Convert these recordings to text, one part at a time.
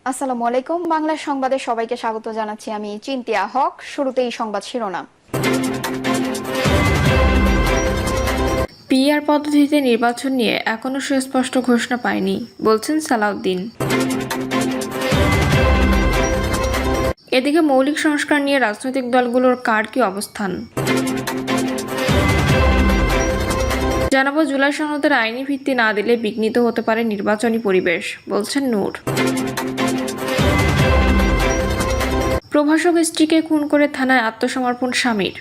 আসসালামু আলাইকুম। বাংলা সংবাদে সবাইকে স্বাগত জানাচ্ছি। আমি চিন্তিয়া হক। শুরুতেই সংবাদ শিরোনাম। পিআর পদ্ধতিতে নির্বাচন নিয়ে এখনো সুস্পষ্ট ঘোষণা পায়নি, বলছেন সালাউদ্দিন। এদিকে মৌলিক সংস্কার নিয়ে রাজনৈতিক দলগুলোর কার কি অবস্থান জানাবো। জুলাই সনদের আইনি ভিত্তি না দিলে বিঘ্নিত হতে পারে নির্বাচনী পরিবেশ, বলছেন নূর। প্রভাষক স্ত্রীকে খুন করে থানায় আত্মসমর্পণ স্বামীর।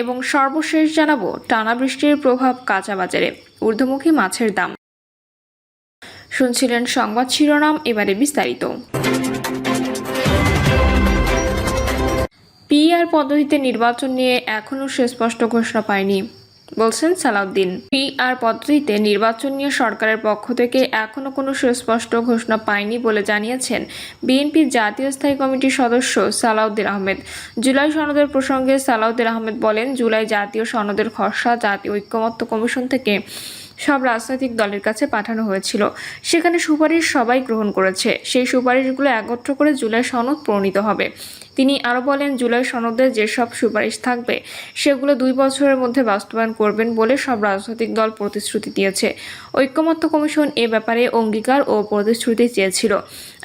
এবং সর্বশেষ জানাবো টানা বৃষ্টির প্রভাব কাঁচা বাজারে, ঊর্ধ্বমুখী মাছের দাম। শুনছিলেন সংবাদ শিরোনাম, এবারে বিস্তারিত। পিআর পদ্ধতিতে নির্বাচন নিয়ে এখনও সুস্পষ্ট ঘোষণা পায়নি, বলছেন সালাউদ্দিন। পিআর পদ্ধতিতে নির্বাচন নিয়ে সরকারের পক্ষ থেকে এখনও কোনো সুস্পষ্ট ঘোষণা পায়নি বলে জানিয়েছেন বিএনপির জাতীয় স্থায়ী কমিটির সদস্য সালাউদ্দিন আহমেদ। জুলাই সনদের প্রসঙ্গে সালাউদ্দিন আহমেদ বলেন, জুলাই জাতীয় সনদের খসড়া জাতীয় ঐকমত্য কমিশন থেকে সব রাজনৈতিক দলের কাছে পাঠানো হয়েছিল। সেখানে সুপারিশ সবাই গ্রহণ করেছে। সেই সুপারিশগুলো একত্র করে জুলাই সনদ প্রণীত হবে। তিনি আরও বলেন, জুলাই সনদে যেসব সুপারিশ থাকবে সেগুলো 2 বছরের মধ্যে বাস্তবায়ন করবেন বলে সব রাজনৈতিক দল প্রতিশ্রুতি দিয়েছে। ঐকমত্য কমিশন এ ব্যাপারে অঙ্গীকার ও প্রতিশ্রুতি চেয়েছিল,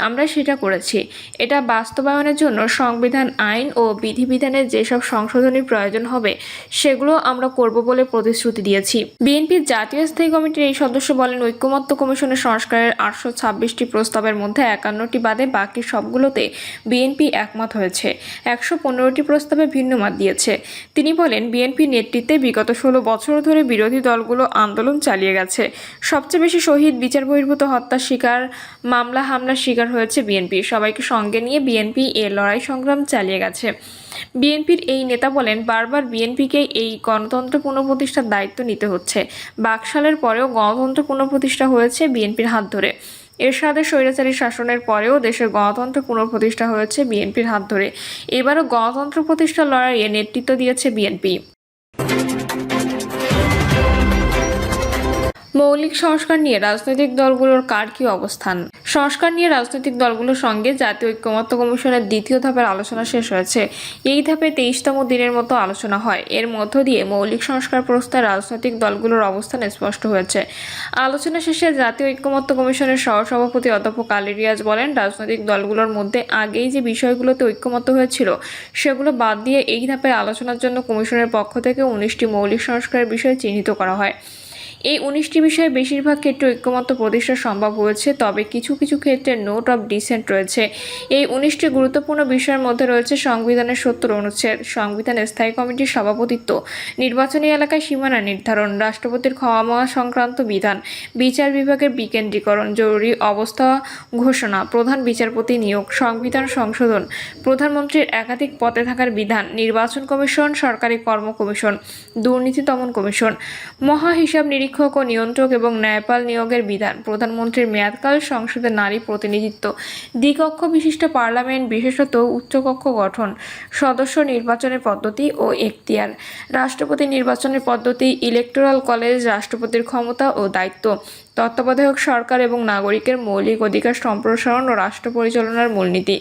আমরা সেটা করেছি। এটা বাস্তবায়নের জন্য সংবিধান, আইন ও বিধিবিধানের যেসব সংশোধনীর প্রয়োজন হবে সেগুলো আমরা করব বলে প্রতিশ্রুতি দিয়েছি। বিএনপির জাতীয় স্থায়ী কমিটির এই সদস্য বলেন, ঐকমত্য কমিশনের সংস্কারের 826টি প্রস্তাবের মধ্যে 51টি বাদে বাকি সবগুলোতে বিএনপি একমত হয়েছে। 115টি প্রস্তাবে ভিন্ন মত দিয়েছে। তিনি বলেন, বিএনপি নেতৃত্বে বিগত 16 বছর ধরে বিরোধী দলগুলো আন্দোলন চালিয়ে গেছে। সবচেয়ে বেশি শহীদ, বিচার বহির্ভূত হত্যার শিকার, মামলা হামলার শিকার হয়েছে বিএনপি। সবাইকে সঙ্গে নিয়ে বিএনপি এর লড়াই সংগ্রাম চালিয়ে গেছে। বিএনপির এই নেতা বলেন, বারবার বিএনপিকে এই গণতন্ত্র পুনঃপ্রতিষ্ঠার দায়িত্ব নিতে হচ্ছে। বাকশালের পরেও গণতন্ত্র পুনঃপ্রতিষ্ঠা হয়েছে বিএনপির হাত ধরে। এরশাদের স্বৈরাচারী শাসনের পরেও দেশের গণতন্ত্র পুনঃপ্রতিষ্ঠা হয়েছে বিএনপির হাত ধরে। এবারও গণতন্ত্র প্রতিষ্ঠার লড়াইয়ে নেতৃত্ব দিয়েছে বিএনপি। মৌলিক সংস্কার নিয়ে রাজনৈতিক দলগুলোর কার কি অবস্থান। সংস্কার নিয়ে রাজনৈতিক দলগুলোর সঙ্গে জাতীয় ঐকমত্য কমিশনের দ্বিতীয় ধাপের আলোচনা শেষ হয়েছে। এই ধাপে 23তম দিনের মতো আলোচনা হয়। এর মধ্য দিয়ে মৌলিক সংস্কার প্রস্তাবে রাজনৈতিক দলগুলোর অবস্থান স্পষ্ট হয়েছে। আলোচনা শেষে জাতীয় ঐকমত্য কমিশনের সহসভাপতি অধ্যাপক আলী রিয়াজ বলেন, রাজনৈতিক দলগুলোর মধ্যে আগেই যে বিষয়গুলোতে ঐকমত্য হয়েছিল সেগুলো বাদ দিয়ে এই ধাপের আলোচনার জন্য কমিশনের পক্ষ থেকে 19টি মৌলিক সংস্কারের বিষয় চিহ্নিত করা হয়। এই 19টি বিষয়ে বেশিরভাগ ক্ষেত্রে ঐকমত্য প্রতিষ্ঠা সম্ভব হয়েছে, তবে কিছু কিছু ক্ষেত্রে নোট অফ ডিসেন্ট রয়েছে। এই 19টি গুরুত্বপূর্ণ বিষয়ের মধ্যে রয়েছে সংবিধানের 70 অনুচ্ছেদ, সংবিধানের স্থায়ী কমিটির সভাপতিত্ব, নির্বাচনী এলাকায় সীমানা নির্ধারণ, রাষ্ট্রপতির ক্ষমা সংক্রান্ত বিধান, বিচার বিভাগের বিকেন্দ্রীকরণ, জরুরি অবস্থা ঘোষণা, প্রধান বিচারপতি নিয়োগ, সংবিধান সংশোধন, প্রধানমন্ত্রীর একাধিক পদে থাকার বিধান, নির্বাচন কমিশন, সরকারি কর্ম কমিশন, দুর্নীতি দমন কমিশন, মহা হিসাব নিরীক্ষক ও নিয়ন্ত্রক এবং ন্যায়পাল নিয়োগের বিধান, প্রধানমন্ত্রীর মেয়াদকাল, সংসদে নারী প্রতিনিধিত্ব, দ্বিকক্ষ বিশিষ্ট পার্লামেন্ট, বিশেষত উচ্চকক্ষ গঠন, সদস্য নির্বাচনের পদ্ধতি ও এখতিয়ার, রাষ্ট্রপতি নির্বাচনের পদ্ধতি, ইলেকটোরাল কলেজ, রাষ্ট্রপতির ক্ষমতা ও দায়িত্ব, তত্ত্বাবধায়ক সরকার এবং নাগরিকের মৌলিক অধিকার সম্প্রসারণ ও রাষ্ট্র পরিচালনার মূলনীতি।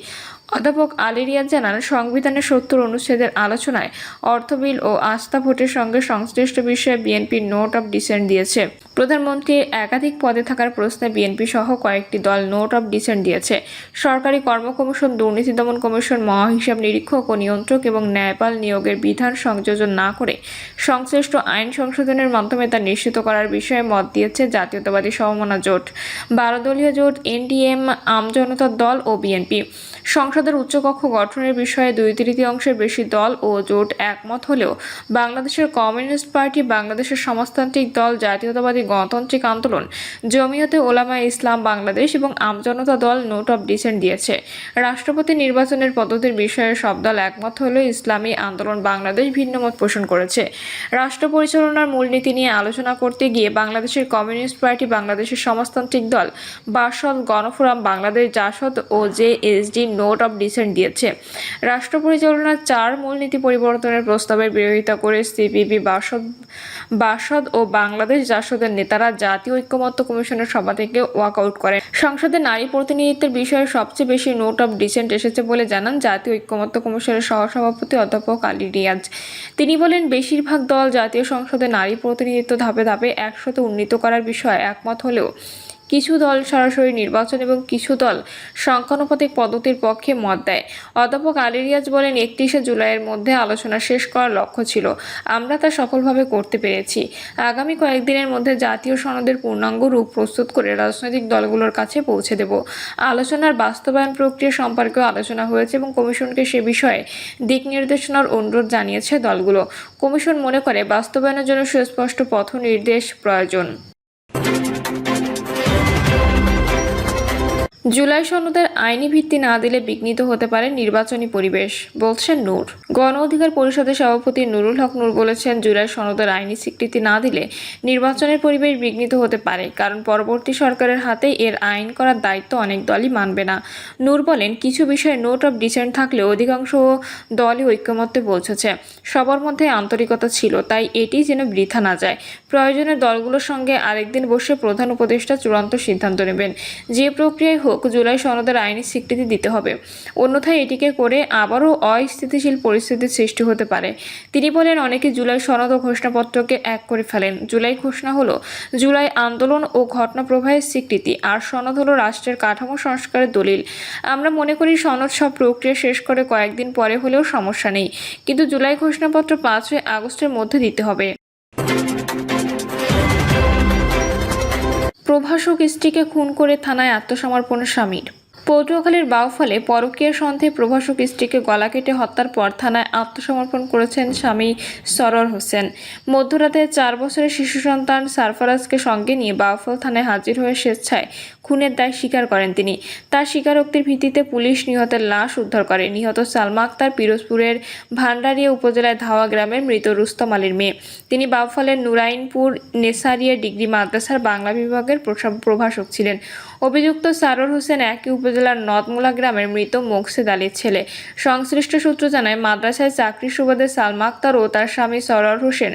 অধ্যাপক আলী রিয়াজ জানান, সংবিধানের 70 অনুচ্ছেদের আলোচনায় অর্থ বিল ও আস্থা ভোটের সঙ্গে সংশ্লিষ্ট বিষয়ে বিএনপি নোট অফ ডিসেন্ট দিয়েছে। প্রধানমন্ত্রীর একাধিক পদে থাকার প্রশ্নে বিএনপি সহ কয়েকটি দল নোট অফ ডিসেন্ট দিয়েছে। সরকারি কর্ম কমিশন, দুর্নীতি দমন কমিশন, মহাহিসাব নিরীক্ষক ও নিয়ন্ত্রক এবং ন্যায়পাল নিয়োগের বিধান সংযোজন না করে সংশ্লিষ্ট আইন সংশোধনের মাধ্যমে তা নিশ্চিত করার বিষয়ে মত দিয়েছে জাতীয়তাবাদী সমমনা জোট, 12 দলীয় জোট, এনডিএম, আমজনতার দল ও বিএনপি। সংসদের উচ্চকক্ষ গঠনের বিষয়ে 2/3 বেশি দল ও জোট একমত হলেও বাংলাদেশের কমিউনিস্ট পার্টি, বাংলাদেশের সমাজতান্ত্রিক দল, জাতীয়তাবাদী গণতান্ত্রিক আন্দোলন, জমিয়তে ওলামায়ে ইসলাম বাংলাদেশ এবং আমজনতা দল নোট অফ ডিসেন্ট দিয়েছে। রাষ্ট্রপতি নির্বাচনের পদ্ধতির বিষয়ে সব দল একমত হলেও ইসলামী আন্দোলন বাংলাদেশ ভিন্নমত পোষণ করেছে। রাষ্ট্র পরিচালনার মূলনীতি নিয়ে আলোচনা করতে গিয়ে বাংলাদেশের কমিউনিস্ট পার্টি, বাংলাদেশের সমাজতান্ত্রিক দল, বাসদ, গণফোরাম বাংলাদেশ, জাসদ ও জেএসডি নোট অফ ডিসেন্ট দিয়েছে। রাষ্ট্র পরিচালনার 4 মূলনীতি পরিবর্তনের প্রস্তাবের বিরোধিতা করে সিপিবি, বাসদ ও বাংলাদেশ জাসদের নেতারা জাতীয় ঐক্যমত্য কমিশনের সভা থেকে ওয়াকআউট করেন। সংসদে নারী প্রতিনিধিত্বের বিষয়ে সবচেয়ে বেশি নোট অফ ডিসেন্ট এসেছে বলে জানান জাতীয় ঐক্যমত্য কমিশনের সহসভাপতি অধ্যাপক আলী রিয়াজ। তিনি বলেন, বেশিরভাগ দল জাতীয় সংসদে নারী প্রতিনিধিত্ব ধাপে ধাপে 100-তে উন্নীত করার বিষয়ে একমত হলেও কিছু দল সরাসরি নির্বাচন এবং কিছু দল সংখ্যানুপাতিক পদ্ধতির পক্ষে মত দেয়। অধ্যাপক আলী রিয়াজ বলেন, 31শে জুলাইয়ের মধ্যে আলোচনা শেষ করার লক্ষ্য ছিল। আমরা তা সফলভাবে করতে পেরেছি। আগামী কয়েকদিনের মধ্যে জাতীয় সনদের পূর্ণাঙ্গ রূপ প্রস্তুত করে রাজনৈতিক দলগুলোর কাছে পৌঁছে দেব। আলোচনার বাস্তবায়ন প্রক্রিয়া সম্পর্কেও আলোচনা হয়েছে এবং কমিশনকে সে বিষয়ে দিক নির্দেশনার অনুরোধ জানিয়েছে দলগুলো। কমিশন মনে করে বাস্তবায়নের জন্য সুস্পষ্ট পথ নির্দেশ প্রয়োজন। জুলাই সনদের আইনি ভিত্তি না দিলে বিঘ্নিত হতে পারে নির্বাচনী পরিবেশ, বলছেন নূর। গণ অধিকার পরিষদের সভাপতি নুরুল হক নূর বলেছেন, জুলাই সনদের আইনি স্বীকৃতি না দিলে নির্বাচনের পরিবেশ বিঘ্নিত হতে পারে, কারণ পরবর্তী সরকারের হাতে এর আইন করার দায়িত্ব অনেক দলই মানবে না। নূর বলেন, কিছু বিষয়ে নোট অফ ডিসেন্ট থাকলেও অধিকাংশ দলই ঐক্যমত্যে পৌঁছেছে। সবার মধ্যে আন্তরিকতা ছিল, তাই এটি যেন বৃথা না যায়। প্রয়োজনে দলগুলোর সঙ্গে আরেকদিন বসে প্রধান উপদেষ্টা চূড়ান্ত সিদ্ধান্ত নেবেন। যে প্রক্রিয়ায় হোক, জুলাই সনদের আইনি স্বীকৃতি দিতে হবে, অন্যথায় এটিকে করে আবারও অস্থিতিশীল পরিস্থিতির সৃষ্টি হতে পারে। তিনি বলেন, অনেকে জুলাই সনদ ও ঘোষণাপত্রকে এক করে ফেলেন। জুলাই ঘোষণা হলো জুলাই আন্দোলন ও ঘটনা প্রবাহের স্বীকৃতি, আর সনদ হলো রাষ্ট্রের কাঠামো সংস্কারের দলিল। আমরা মনে করি সনদ সব প্রক্রিয়া শেষ করে কয়েকদিন পরে হলেও সমস্যা নেই, কিন্তু জুলাই ঘোষণাপত্র 5 আগস্টের মধ্যে দিতে হবে। প্রভাষক স্ত্রীকে খুন করে থানায় আত্মসমর্পণ স্বামীর। পটুয়াখালীর বাউফলে পরকীয়া সন্দেহে প্রভাষক স্ত্রীকে গলা কেটে হত্যার পর থানায় আত্মসমর্পণ করেছেন স্বামী সরোয়ার হোসেন। মধ্যরাতে 4 বছরের শিশু সন্তান সারফারাজকে সঙ্গে নিয়ে বাউফল থানায় হাজির হয়ে স্বেচ্ছায় খুনের দায় স্বীকার করেন তিনি। তার স্বীকারোক্তির ভিত্তিতে পুলিশ নিহতের লাশ উদ্ধার করে। নিহত সালমা আক্তার পিরোজপুরের ভান্ডারিয়া উপজেলায় ধাওয়া গ্রামের মৃত রুস্তম আলীর মেয়ে। তিনি বাউফলের নুরাইনপুর নেসারিয়া ডিগ্রি মাদ্রাসার বাংলা বিভাগের প্রভাষক ছিলেন। অভিযুক্ত সারোয়ার হোসেন একই উপজেলার নদমুলা গ্রামের মৃত মোকসেদ আলীর ছেলে। সংশ্লিষ্ট সূত্র জানায়, মাদ্রাসায় চাকরির সুবাদে সালমা আক্তার ও তার স্বামী সরোয়ার হোসেন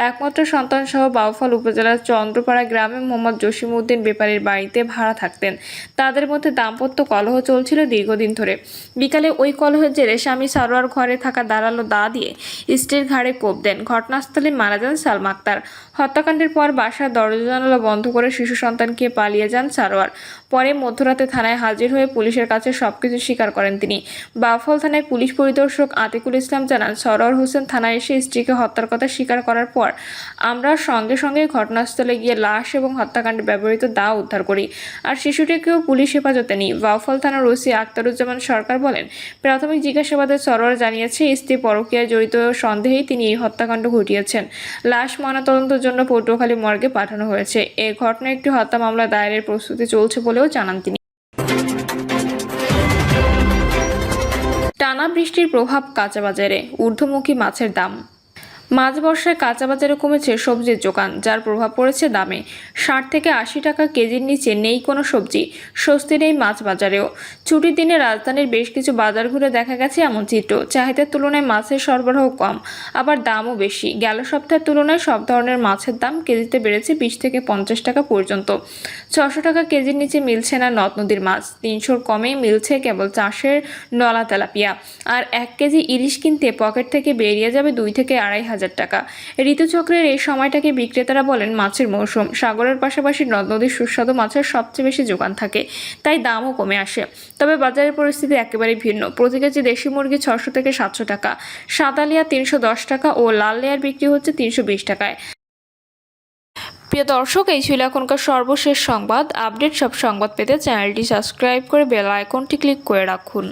একমাত্র সন্তান সহ বাউফল উপজেলার চন্দ্রপাড়া গ্রামে মোহাম্মদ জসিমউদ্দিন ব্যাপারীর বাড়িতে ভাড়া থাকতেন। তাদের মধ্যে দাম্পত্য কলহ চলছিল দীর্ঘদিন ধরে। বিকালে ওই কলহের জেরে স্বামী সরোয়ার ঘরে থাকা ধারালো দা দিয়ে স্ত্রীর ঘাড়ে কোপ দেন। ঘটনাস্থলে মারা যান সালমা আক্তার। হত্যাকাণ্ডের পর বাসার দরজা জানালা বন্ধ করে শিশু সন্তানকে পালিয়ে যান সারোয়ার। পরে মধ্যরাতে থানায় হাজির হয়ে পুলিশের কাছে সবকিছু স্বীকার করেন তিনি। বাউফল থানায় পুলিশ পরিদর্শক আতিকুল ইসলাম জানান, সরোয়ার হোসেন থানায় এসে স্ত্রীকে হত্যার কথা স্বীকার করার পর আমরা সঙ্গে সঙ্গে ঘটনাস্থলে গিয়ে লাশ এবং হত্যাকাণ্ডে ব্যবহৃত দা উদ্ধার করি, আর শিশুটিকেও পুলিশ হেফাজতে নিই। বাউফল থানার ওসি আখতারুজ্জামান সরকার বলেন, প্রাথমিক জিজ্ঞাসাবাদে সরোয়ার জানিয়েছে স্ত্রী পরকীয়ায় জড়িত সন্দেহেই তিনি এই হত্যাকাণ্ড ঘটিয়েছেন। লাশ ময়নাতদন্তের জন্য পটুয়াখালী মর্গে পাঠানো হয়েছে। এই ঘটনায় একটি হত্যা মামলা দায়েরের প্রস্তুতি চলছে বলেও জানান তিনি। টানা বৃষ্টির প্রভাব কাঁচা বাজারে, ঊর্ধ্বমুখী মাছের দাম। মাঝ বর্ষায় কাঁচা বাজারে কমেছে সবজির যোগান, যার প্রভাব পড়েছে দামে। 60 থেকে 80 টাকা কেজির নিচে নেই কোনো সবজি। স্বস্তি নেই মাছ বাজারেও। ছুটির দিনে রাজধানীর বেশ কিছু বাজার ঘুরে দেখা গেছে এমন চিত্র। চাহিদার তুলনায় মাছের সরবরাহ কম, আবার দামও বেশি। গেল সপ্তাহের তুলনায় সব ধরনের মাছের দাম কেজিতে বেড়েছে 20 থেকে 50 টাকা পর্যন্ত। 600 টাকা কেজির নিচে মিলছে না নদ নদীর মাছ। 300-র কমে মিলছে কেবল চাষের নলা তেলাপিয়া। আর 1 কেজি ইলিশ কিনতে পকেট থেকে বেরিয়ে যাবে 2 থেকে 2,500 টাকা। ঋতুচক্রের এই সময়টাকে বিক্রেতারা বলেন মাছের মৌসুম। সাগরের পাশাপাশি নদ নদীর সুস্বাদু মাছের সবচেয়ে বেশি যোগান থাকে, তাই দামও কমে আসে। তবে বাজারের পরিস্থিতি একেবারে ভিন্ন। প্রতি কেজি দেশি মুরগি 600 থেকে 700 টাকা, সাদা লেয়ার 310 টাকা ও লাল লেয়ার বিক্রি হচ্ছে 320 টাকায়। প্রিয় দর্শক, এই ছিল এখনকার সর্বশেষ সংবাদ। আপডেট সব সংবাদ পেতে চ্যানেলটি সাবস্ক্রাইব করে বেল আইকনটি ক্লিক করে রাখুন।